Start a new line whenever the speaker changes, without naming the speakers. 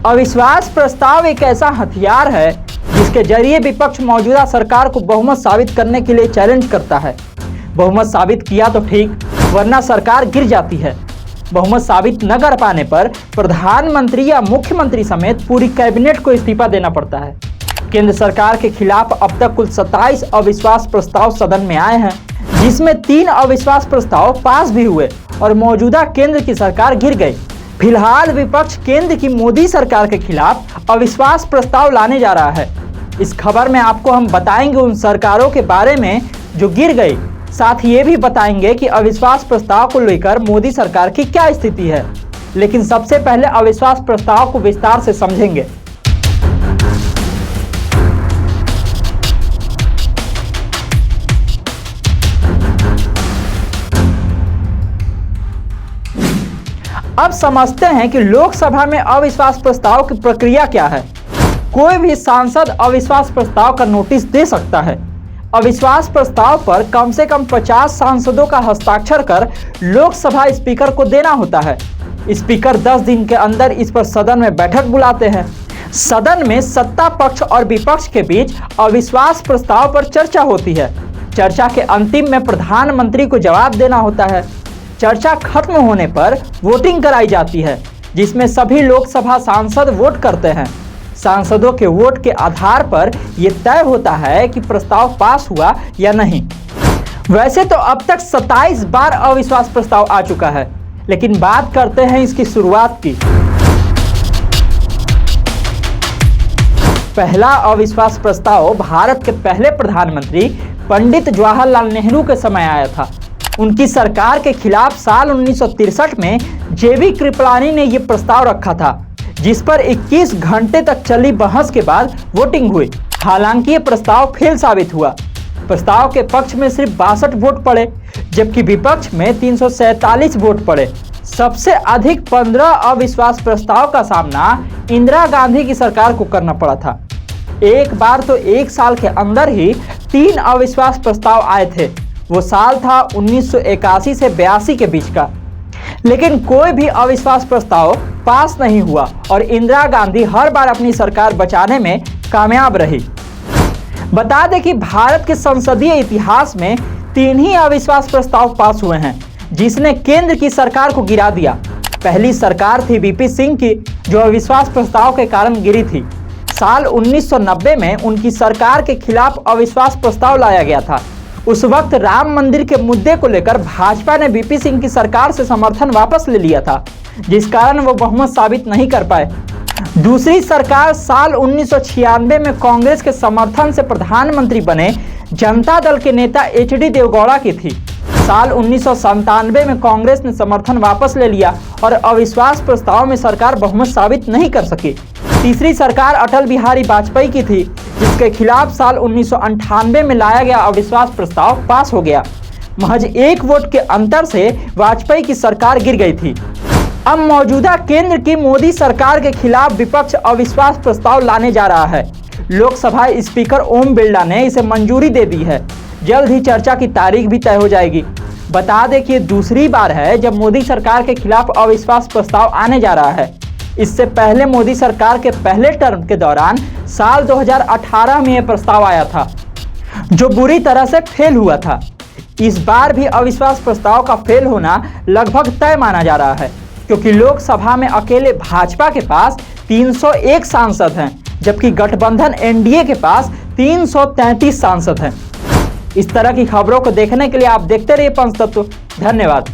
अविश्वास प्रस्ताव एक ऐसा हथियार है जिसके जरिए विपक्ष मौजूदा सरकार को बहुमत साबित करने के लिए चैलेंज करता है। बहुमत साबित किया तो ठीक, वरना सरकार गिर जाती है। बहुमत साबित न कर पाने पर प्रधानमंत्री या मुख्यमंत्री समेत पूरी कैबिनेट को इस्तीफा देना पड़ता है। केंद्र सरकार के खिलाफ अब तक कुल 27 अविश्वास प्रस्ताव सदन में आए हैं, जिसमें 3 अविश्वास प्रस्ताव पास भी हुए और मौजूदा केंद्र की सरकार गिर गई। फिलहाल विपक्ष केंद्र की मोदी सरकार के खिलाफ अविश्वास प्रस्ताव लाने जा रहा है। इस खबर में आपको हम बताएंगे उन सरकारों के बारे में जो गिर गई, साथ ही ये भी बताएंगे कि अविश्वास प्रस्ताव को लेकर मोदी सरकार की क्या स्थिति है। लेकिन सबसे पहले अविश्वास प्रस्ताव को विस्तार से समझेंगे। अब समझते हैं कि लोकसभा में अविश्वास प्रस्ताव की प्रक्रिया क्या है। कोई भी सांसद अविश्वास प्रस्ताव का नोटिस दे सकता है। अविश्वास प्रस्ताव पर कम से कम 50 सांसदों का हस्ताक्षर कर लोकसभा स्पीकर को देना होता है। स्पीकर 10 दिन के अंदर इस पर सदन में बैठक बुलाते हैं। सदन में सत्ता पक्ष और विपक्ष के बीच अविश्वास प्रस्ताव पर चर्चा होती है। चर्चा के अंतिम में प्रधानमंत्री को जवाब देना होता है। चर्चा खत्म होने पर वोटिंग कराई जाती है, जिसमें सभी लोकसभा सांसद वोट करते हैं। सांसदों के वोट के आधार पर यह तय होता है कि प्रस्ताव पास हुआ या नहीं। वैसे तो अब तक 27 बार अविश्वास प्रस्ताव आ चुका है, लेकिन बात करते हैं इसकी शुरुआत की। पहला अविश्वास प्रस्ताव भारत के पहले प्रधानमंत्री पंडित जवाहरलाल नेहरू के समय आया था। उनकी सरकार के खिलाफ साल 1963 में जेबी कृपलानी ने यह प्रस्ताव रखा था, जिस पर 21 घंटे तक चली बहस के बाद वोटिंग हुई। हालांकि ये प्रस्ताव फेल साबित हुआ। प्रस्ताव के पक्ष में सिर्फ 62 वोट पड़े, जबकि विपक्ष में 347 वोट पड़े। सबसे अधिक 15 अविश्वास प्रस्ताव का सामना इंदिरा गांधी की सरकार को करना पड़ा था। एक बार तो एक साल के अंदर ही 3 अविश्वास प्रस्ताव आए थे। वो साल था 1981 से 82 के बीच का। लेकिन कोई भी अविश्वास प्रस्ताव पास नहीं हुआ और इंदिरा गांधी हर बार अपनी सरकार बचाने में कामयाब रही। बता दें कि भारत के संसदीय इतिहास में 3 ही अविश्वास प्रस्ताव पास हुए हैं, जिसने केंद्र की सरकार को गिरा दिया। पहली सरकार थी वीपी सिंह की, जो अविश्वास प्रस्ताव के कारण गिरी थी। साल 1990 में उनकी सरकार के खिलाफ अविश्वास प्रस्ताव लाया गया था। उस वक्त राम मंदिर के मुद्दे को लेकर भाजपा ने वीपी सिंह की सरकार से समर्थन वापस ले लिया था, जिस कारण वो बहुमत साबित नहीं कर पाए। दूसरी सरकार साल 1996 में कांग्रेस के समर्थन से प्रधानमंत्री बने जनता दल के नेता एचडी देवगौड़ा की थी। साल 1997 में कांग्रेस ने समर्थन वापस ले लिया और अविश्वास प्रस्ताव में सरकार बहुमत साबित नहीं कर सकी। तीसरी सरकार अटल बिहारी वाजपेयी की थी, जिसके खिलाफ साल 1998 में लाया गया अविश्वास प्रस्ताव पास हो गया। महज 1 वोट के अंतर से वाजपेयी की सरकार गिर गई थी। अब मौजूदा केंद्र की मोदी सरकार के खिलाफ विपक्ष अविश्वास प्रस्ताव लाने जा रहा है। लोकसभा स्पीकर ओम बिरला ने इसे मंजूरी दे दी है। जल्द ही चर्चा की तारीख भी तय हो जाएगी। बता दें कि ये दूसरी बार है जब मोदी सरकार के खिलाफ अविश्वास प्रस्ताव आने जा रहा है। इससे पहले मोदी सरकार के पहले टर्म के दौरान साल 2018 में यह प्रस्ताव आया था, जो बुरी तरह से फेल हुआ था। इस बार भी अविश्वास प्रस्ताव का फेल होना लगभग तय माना जा रहा है, क्योंकि लोकसभा में अकेले भाजपा के पास 301 सांसद हैं, जबकि गठबंधन एनडीए के पास 333 सांसद हैं। इस तरह की खबरों को देखने के लिए आप देखते रहिए पंचतत्व। धन्यवाद।